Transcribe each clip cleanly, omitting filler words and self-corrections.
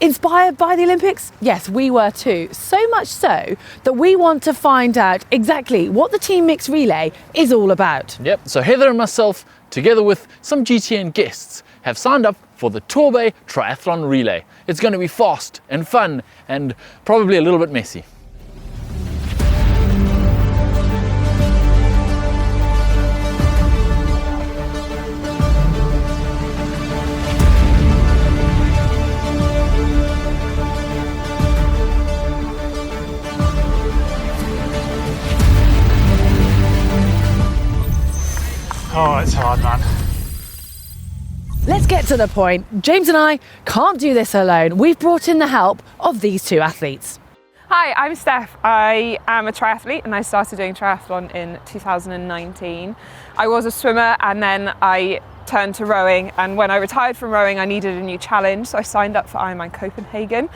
Inspired by the Olympics? Yes, we were too. So much so that we want to find out exactly what the team mixed relay is all about. Yep, so Heather and myself, together with some GTN guests, have signed up for the Torbay Triathlon Relay. It's going to be fast and fun and probably a little bit messy. Oh, it's hard, man. Let's get to the point. James and I can't do this alone. We've brought in the help of these two athletes. Hi, I'm Steph. I am a triathlete and I started doing triathlon in 2019. I was a swimmer and then I turned to rowing, and when I retired from rowing I needed a new challenge, so I signed up for Ironman Copenhagen.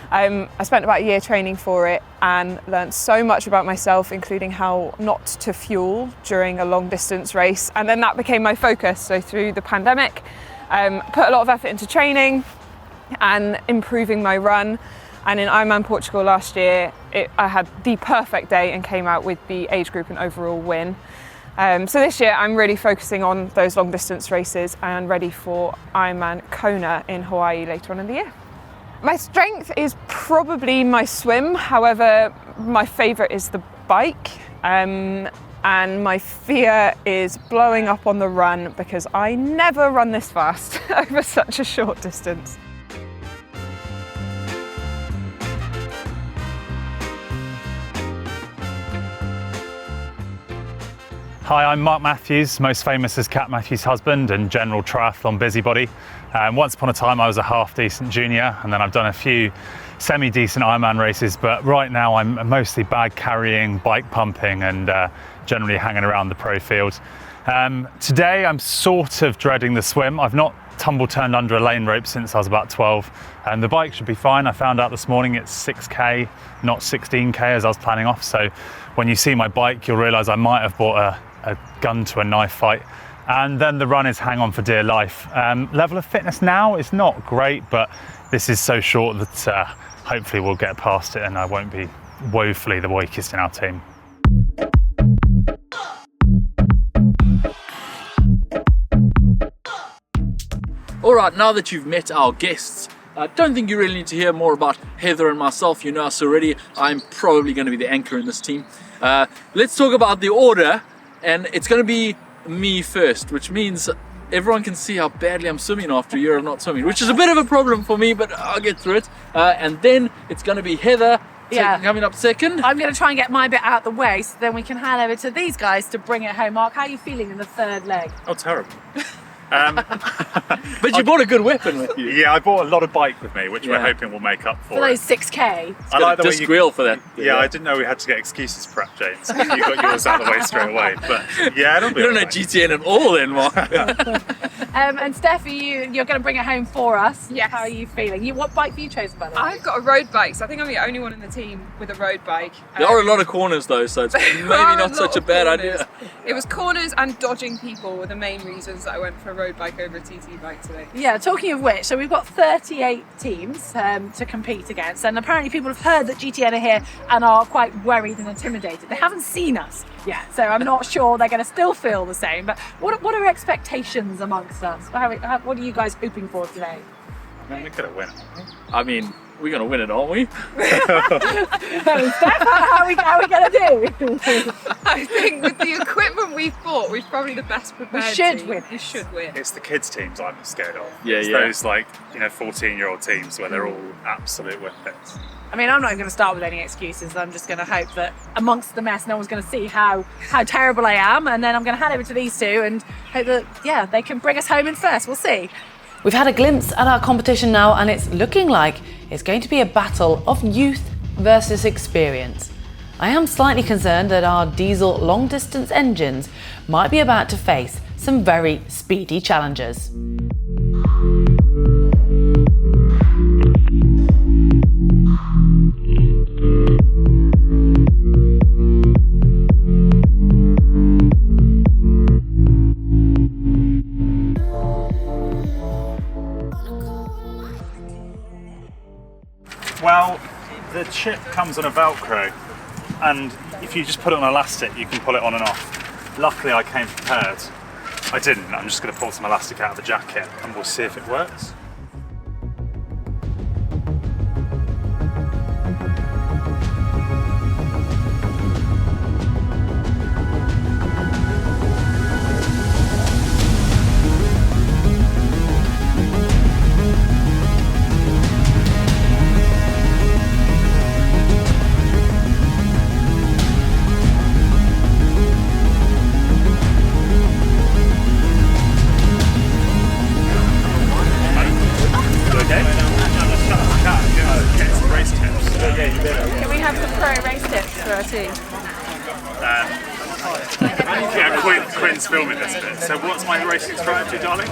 I spent about a year training for it and learned so much about myself, including how not to fuel during a long distance race, and then that became my focus. So through the pandemic, put a lot of effort into training and improving my run, and in Ironman Portugal last year I had the perfect day and came out with the age group and overall win. So this year I'm really focusing on those long distance races and ready for Ironman Kona in Hawaii later on in the year. My strength is probably my swim, however my favourite is the bike, and my fear is blowing up on the run because I never run this fast over such a short distance. Hi, I'm Mark Matthews, most famous as Cat Matthews' husband and general triathlon busybody. Once upon a time I was a half-decent junior, and then I've done a few semi-decent Ironman races, but right now I'm mostly bag carrying, bike pumping and generally hanging around the pro field. Today I'm sort of dreading the swim. I've not tumble-turned under a lane rope since I was about 12, and the bike should be fine. I found out this morning it's 6k, not 16k as I was planning off, so when you see my bike you'll realise I might have bought a gun to a knife fight. And then the run is hang on for dear life. Level of fitness now is not great, but this is so short that hopefully we'll get past it and I won't be woefully the weakest in our team. Alright, now that you've met our guests, I don't think you really need to hear more about Heather and myself. You know us already. I'm probably going to be the anchor in this team. Let's talk about the order, and it's going to be me first, which means everyone can see how badly I'm swimming after a year of not swimming, which is a bit of a problem for me, but I'll get through it. And then it's going to be Heather coming up second. I'm going to try and get my bit out of the way so then we can hand over to these guys to bring it home. Mark, how are you feeling in the third leg? Oh, terrible. But you bought a good weapon with you. Yeah, I bought a lot of bike with me, which we're hoping will make up for those 6k. I like the way squeal for that. Yeah, I didn't know we had to get excuses for that, James. You got yours out of the way straight away. But yeah, you don't know GTN at all then, Mark. And Steph, you're going to bring it home for us. Yes. How are you feeling? What bike have you chosen, by the way? I've got a road bike, so I think I'm the only one in the team with a road bike. There are a lot of corners though, so it's maybe not such a bad idea. It was corners and dodging people were the main reasons that I went for a road bike over a TT bike today. Yeah, talking of which, so we've got 38 teams to compete against, and apparently people have heard that GTN are here and are quite worried and intimidated. They haven't seen us yet, so I'm not sure they're going to still feel the same. But what are expectations amongst us? What are you guys hoping for today? I mean, we're going to win. I mean, we're going to win it, aren't we? Steph, how are we going to do? I think with the equipment we've bought, we're probably the best prepared. We should team. win. We should win. It's the kids' teams I'm scared of. Yeah, it's yeah. those 14-year-old teams where they're all absolute whippets. I mean, I'm not going to start with any excuses. I'm just going to hope that amongst the mess, no one's going to see how terrible I am, and then I'm going to hand over to these two and hope that, they can bring us home in first. We'll see. We've had a glimpse at our competition now, and it's looking like it's going to be a battle of youth versus experience. I am slightly concerned that our diesel long-distance engines might be about to face some very speedy challengers. Well, the chip comes on a Velcro, and if you just put it on elastic, you can pull it on and off. Luckily, I came prepared. I didn't. I'm just going to pull some elastic out of the jacket, and we'll see if it works. Can we have some pro race tips for our team? Yeah, Quinn's filming this bit. So what's my racing strategy, darling?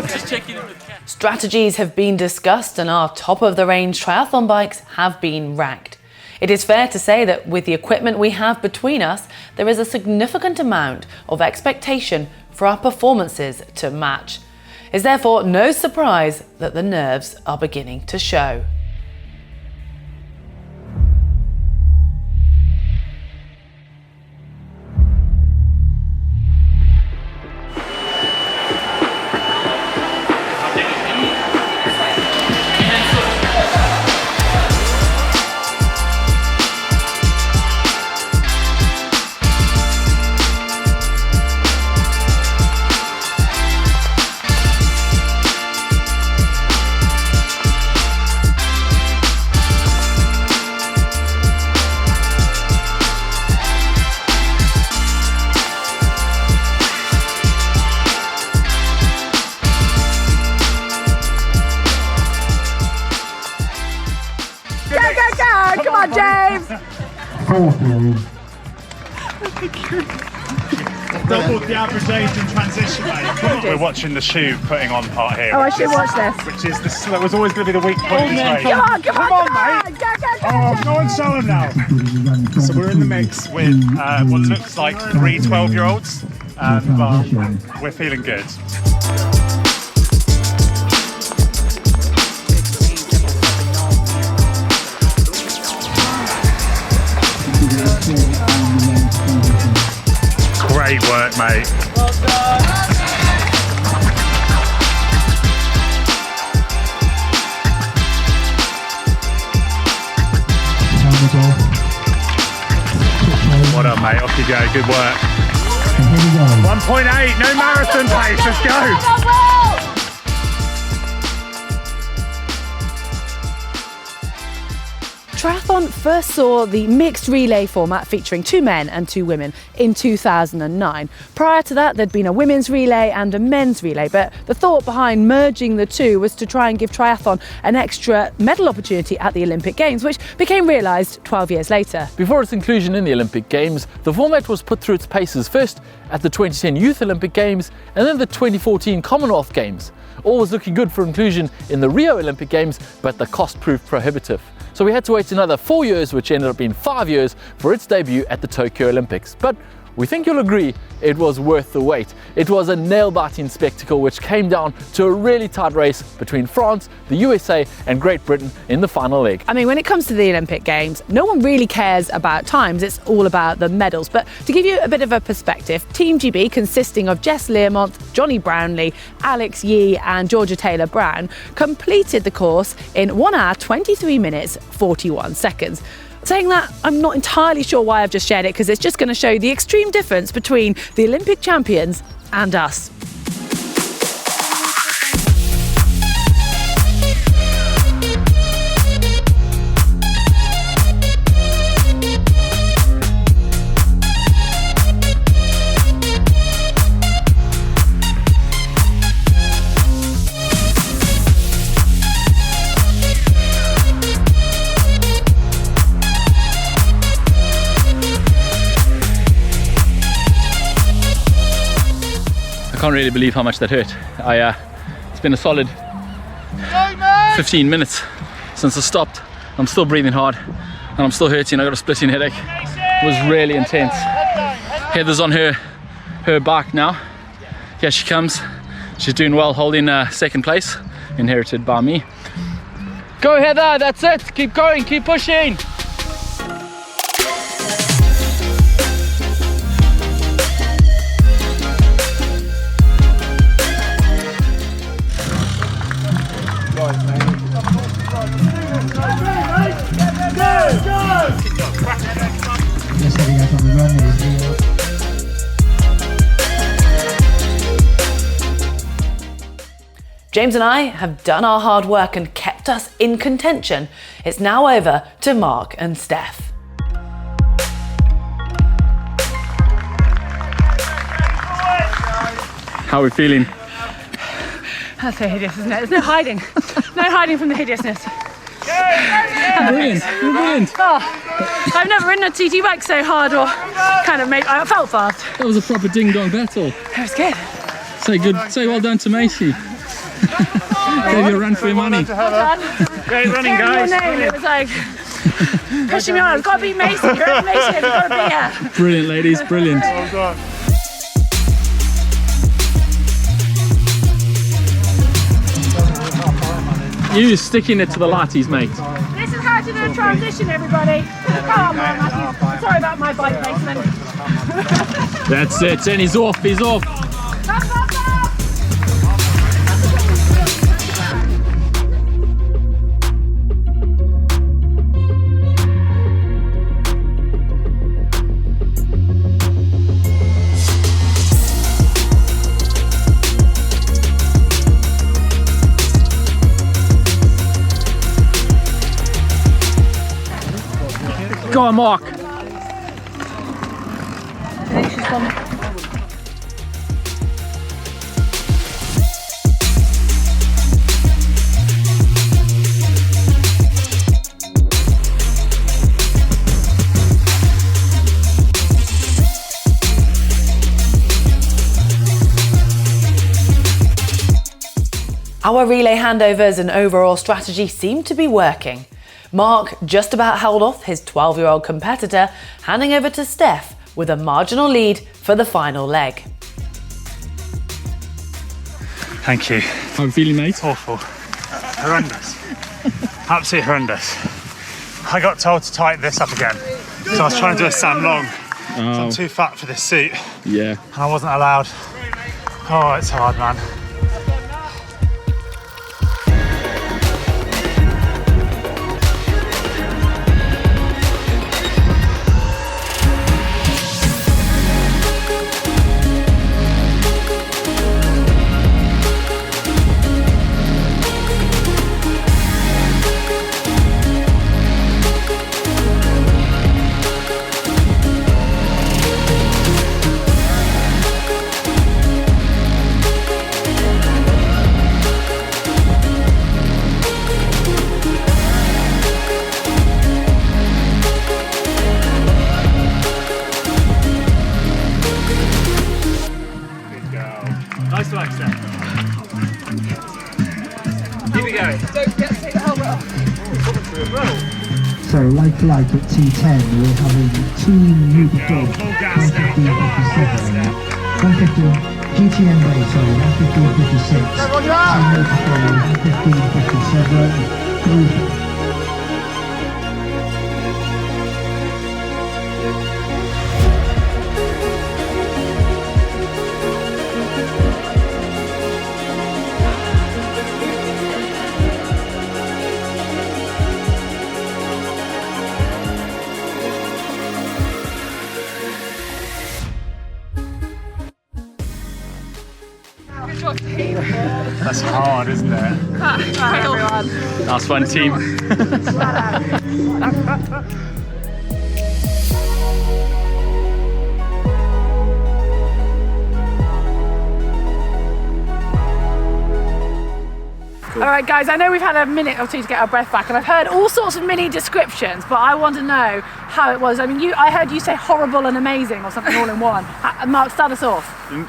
Just checking in with Cant. Strategies have been discussed and our top-of-the-range triathlon bikes have been ranked. It is fair to say that with the equipment we have between us, there is a significant amount of expectation for our performances to match. It's therefore no surprise that the nerves are beginning to show. Come on, James! Double the average age in transition, mate. We're watching the shoe putting on part here. Oh, I should watch this. Which is that was always going to be the weak point of this race. Come on, mate. Go. Oh, go and show them now. So we're in the mix with what looks like 3 12-year-olds, but we're feeling good. Great work, mate. Well done. What up, mate? Off you go. Good work. 1.8, no marathon pace. Let's go. Triathlon first saw the mixed relay format featuring 2 men and 2 women in 2009. Prior to that, there'd been a women's relay and a men's relay, but the thought behind merging the two was to try and give triathlon an extra medal opportunity at the Olympic Games, which became realised 12 years later. Before its inclusion in the Olympic Games, the format was put through its paces first at the 2010 Youth Olympic Games and then the 2014 Commonwealth Games. All was looking good for inclusion in the Rio Olympic Games, but the cost proved prohibitive. So we had to wait another 4 years, which ended up being 5 years, for its debut at the Tokyo Olympics. But we think you'll agree it was worth the wait. It was a nail-biting spectacle which came down to a really tight race between France, the USA and Great Britain in the final leg. I mean, when it comes to the Olympic Games, no one really cares about times, it's all about the medals. But to give you a bit of a perspective, Team GB, consisting of Jess Learmont, Johnny Brownlee, Alex Yee and Georgia Taylor-Brown, completed the course in 1 hour, 23 minutes, 41 seconds. Saying that, I'm not entirely sure why I've just shared it, because it's just going to show the extreme difference between the Olympic champions and us. I can't really believe how much that hurt. It's been a solid 15 minutes since I stopped. I'm still breathing hard and I'm still hurting. I got a splitting headache. It was really intense. Heather's on her bike now. Here she comes. She's doing well, holding second place, inherited by me. Go Heather, that's it. Keep going, keep pushing. Just heading out on the run is Leo. James and I have done our hard work and kept us in contention. It's now over to Mark and Steph. How are we feeling? That's so hideous, isn't it? There's no hiding. No hiding from the hideousness. Brilliant, you're brilliant. Oh, I've never ridden a TT bike so hard or kind of made, I felt fast. That was a proper ding-dong battle. It was good. Say good, say well done to Macy. Gave you a run for your money. Well done. Great running, guys. It was like pushing me on. I've got to be Macy. You're at Macy. I've got to be here. Brilliant, ladies, brilliant. Well done. You sticking it to the lighties, mate. This is how to do a transition, everybody. Come on, Matthew. Sorry about my bike placement. That's it, and he's off, he's off. Go on, Mark. Our relay handovers and overall strategy seem to be working. Mark just about held off his 12-year-old competitor, handing over to Steph with a marginal lead for the final leg. Thank you. How are you feeling, mate? Awful. Horrendous. Absolutely horrendous. I got told to tighten this up again. So I was trying to do a Sam Long. So I'm too fat for this seat. Yeah. And I wasn't allowed. Oh, it's hard, man. Nice work, Steph. Keep it going. Don't forget to take the helmet off. So like for like at T10 we're having two new dogs, 115 GTN race, sorry, 115.56, Team Notifier 115.57, That's hard, isn't it? Nice one, team. All right, guys, I know we've had a minute or two to get our breath back, and I've heard all sorts of mini descriptions, but I want to know how it was. I mean, I heard you say horrible and amazing or something all in one. Mark, start us off.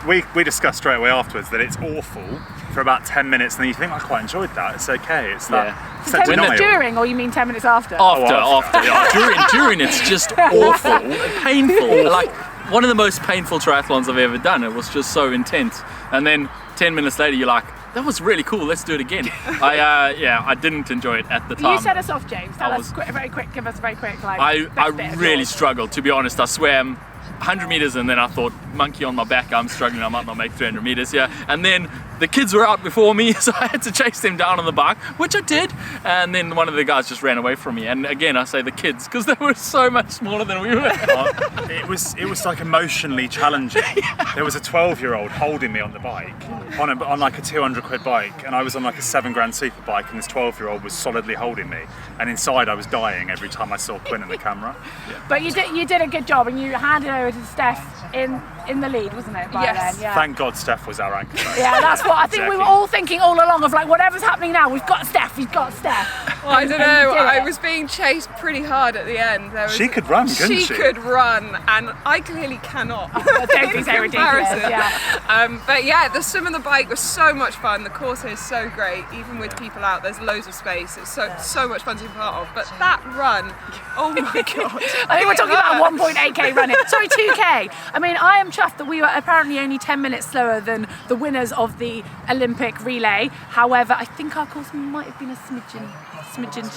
We discussed straight away afterwards that it's awful for about 10 minutes, and then you think, I quite enjoyed that, it's okay. It's that. It's that 10 minutes denial. during, or you mean 10 minutes after? After. Yeah. During it's just awful, painful. Like one of the most painful triathlons I've ever done. It was just so intense. And then 10 minutes later, you're like, that was really cool. Let's do it again. I didn't enjoy it at the time. You set us off, James. Tell us very quick. Give us a very quick like. I really struggled, to be honest. I swam 100 meters and then I thought, monkey on my back, I'm struggling, I might not make 300 meters here. And then the kids were out before me, so I had to chase them down on the bike, which I did. And then one of the guys just ran away from me. And again, I say the kids, because they were so much smaller than we were. It was like emotionally challenging. There was a 12-year-old holding me on the bike, on like a 200 quid bike, and I was on like a 7 grand super bike, and this 12-year-old was solidly holding me. And inside I was dying every time I saw Quinn in the camera. But you did a good job, and you handed over to Steph in the lead, wasn't it? By Yes. then? Yeah. Thank God Steph was our anchor. Yeah, that's what I think we were all thinking all along of like, whatever's happening now, we've got Steph. Well, I don't know, I was being chased pretty hard at the end. She could run, couldn't she? She could run, and I clearly cannot. Don't be so ridiculous. Yeah. But yeah, the swim and the bike was so much fun. The course here is so great, even with people out, there's loads of space. It's so much fun to be part of. But that run, oh my God. I think we're talking about 1.8k running. Sorry, 2k. I mean, I am chuffed that we were apparently only 10 minutes slower than the winners of the Olympic relay. However, I think our course might have been a smidgen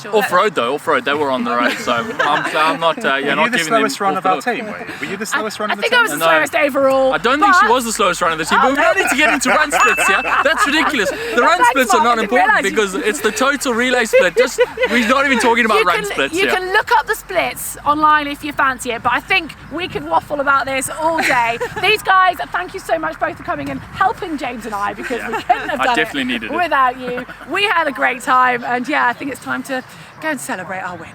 short. Off-road though, they were on the road, so I'm not, Were you not the giving them slowest run of our full- team? Were you the slowest run I of the think team? I was the slowest overall. I don't think she was the slowest runner of the team, but we don't need to get into run splits here. That's ridiculous. The run Thanks, splits Mark, are not I didn't important realise because it's the total relay split. We're not even talking about run splits You here. can look up the splits online if you fancy it, but I think we could waffle about this all day. These guys, thank you so much both for coming and helping James and I, because we couldn't have I done definitely needed it. without you. We had a great time, and yeah, I think it's time to go and celebrate our win.